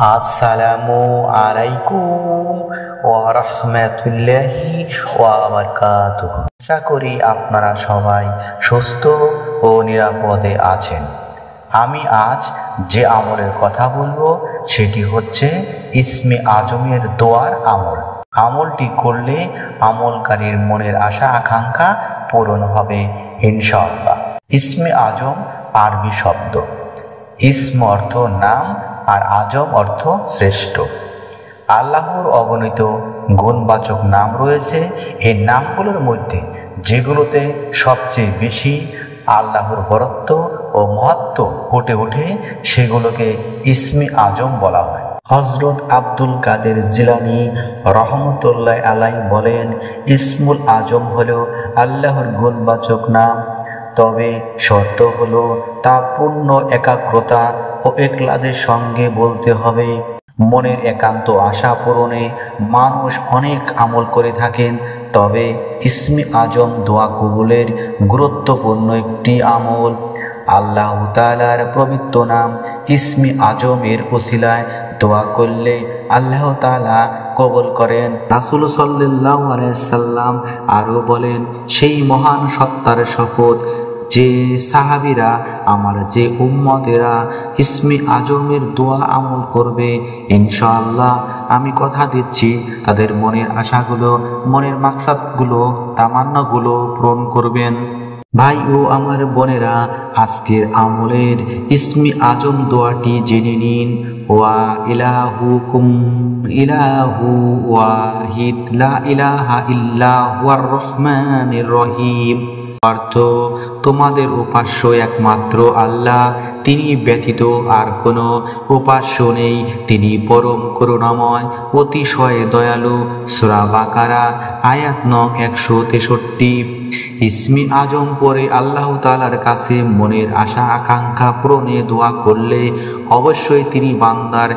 আসসালামু আলাইকুম ওয়া রাহমাতুল্লাহি ওয়া বারাকাতুহু। আশা করি আপনারা সবাই সুস্থ ও নিরাপদে আছেন। আমি আজ যে আমলের কথা বলবো সেটি হচ্ছে ইসমে আজমের দোয়ার আমল। আমলটি করলে আমলকারীর মনের আশা আকাঙ্ক্ষা পূরণ হবে ইনশাআল্লাহ। ইসমে আজম আরবি শব্দ। ইসম অর্থ নাম আর আজম অর্থ শ্রেষ্ঠ। আল্লাহর অগণিত গুণবাচক নাম রয়েছে। এই নামগুলোর মধ্যে যেগুলোতে সবচেয়ে বেশি আল্লাহর বরত্ব ও মহত্ব ফুটে ওঠে সেগুলোকে ইসমে আজম বলা হয়। হযরত আব্দুল কাদের জিলানী রহমতুল্লাহ আলাইহি বলেন, ইসমুল আজম হলো আল্লাহর গুণবাচক নাম, তবে শর্ত হলো তা পূর্ণ একাগ্রতা ও ইখলাসের সঙ্গে বলতে হবে। মনের একান্ত আশা পূরণে মানুষ অনেক আমল করে থাকেন, তবে ইসমে আজম দোয়া কবুলের গুরুত্বপূর্ণ একটি আমল। আল্লাহ তাআলার পবিত্র নাম ইসমে আজমের ওসিলায় দোয়া করলে আল্লাহ তাআলা কবুল করেন। রাসূল সাল্লাল্লাহু আলাইহি সাল্লাম আরও বলেন, সেই মহান সত্তার শপথ যে সাহাবীরা আমার যে উম্মতেরা ইসমে আজমের দোয়া আমল করবে, ইনশাআল্লাহ আমি কথা দিচ্ছি তাদের মনের আশাগুলো, মনের মাকসাদগুলো, তামান্নাগুলো পূরণ করবেন। ভাই ও আমার বোনেরা, আজকের আমলের ইসমে আজম দোয়াটি জেনে নিন। ওয়া ইলাহুকুম ইলাহু ওয়াহিদ লা ইলাহা ইল্লা হুয়ার রহমানির রহিম। অর্থ, তোমাদের উপাস্য একমাত্র আল্লাহ, তিনি ব্যতীত আর কোনো উপাস্য নেই, তিনি পরম করুণাময়, অতিশয় দয়ালু। সূরা বাকারা আয়াত নং 163। ইসমে আজম পরে আল্লাহ তাআলার কাছে মনের আশা আকাঙ্ক্ষা পূরণে দোয়া করলে অবশ্যই তিনি বান্দার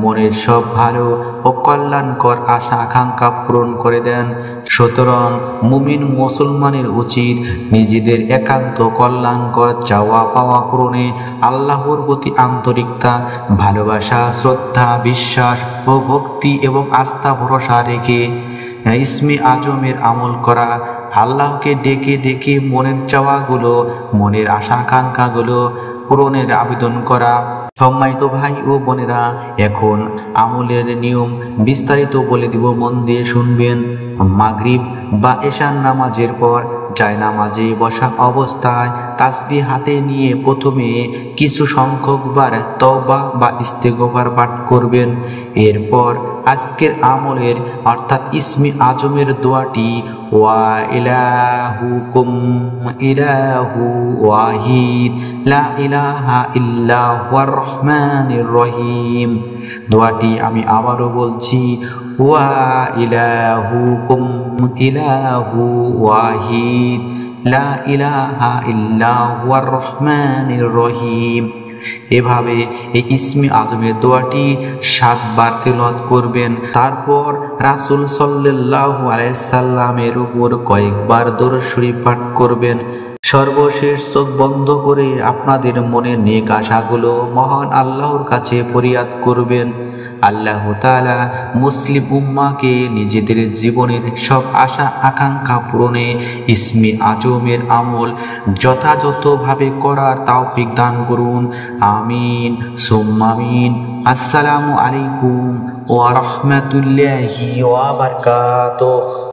মনের সব ভালো ও কল্যাণকর আশা আকাঙ্ক্ষা পূরণ করে দেন। সুতরাং মুমিন মুসলমানের উচিত নিজেদের একান্ত কল্যাণকর চাওয়া পাওয়া পূরণে আল্লাহর প্রতি আন্তরিকতা, ভালোবাসা, শ্রদ্ধা, বিশ্বাস ও ভক্তি এবং আস্থা ভরসা রেখে ইসমে আজমের আমল করা, আল্লাহকে ডেকে ডেকে মনের চাওয়াগুলো, মনের আশা আকাঙ্ক্ষাগুলো পূরণের আবেদন করা। সম্মানিত ভাই ও বোনেরা, এখন আমলের নিয়ম বিস্তারিত বলে দিব, মন দিয়ে শুনবেন। মাগরিব বা এশার নামাজের পর জায়নামাজে বসা অবস্থায় তাসবিহ হাতে নিয়ে প্রথমে কিছু সংখ্যক বার তওবা বা ইস্তেগফার পাঠ করবেন। এরপর আজকের আমলের অর্থাৎ ইসমে আজমের দোয়াটি ওয়া ইলাহুকুম ইলাহু ওয়াহিদ লা ইলাহা ইল্লা হুয়ার রহমানির রহিম। দোয়াটি আমি আবারও বলছি, ওয়া ইলাহুকুম ইলাহু ওয়াহিদ লা ইলাহা ইল্লা হুয়ার রহমানির রহিম। এভাবে এই ইসমে আজমের দোয়াটি 7 বার তেলাওয়াত করবেন। তারপর রাসূল সাল্লাল্লাহু আলাইহি সাল্লামের উপর কয়েকবার দরুদ শরীফ পাঠ করবেন। সর্বশেষ চোখ বন্ধ করে আপনাদের মনের নেক আশাগুলো মহান আল্লাহর কাছে ফরিয়াদ করবেন। আল্লাহ তাআলা মুসলিম উম্মাহকে নিজেদের জীবনের সব আশা আকাঙ্ক্ষা পূরণে ইসমে আজমের আমল যথাযথভাবে করার তৌফিক দান করুন। আমিন সুম্মা আমিন। আসসালামু আলাইকুম ওয়া রাহমাতুল্লাহি ওয়া বারাকাতুহু।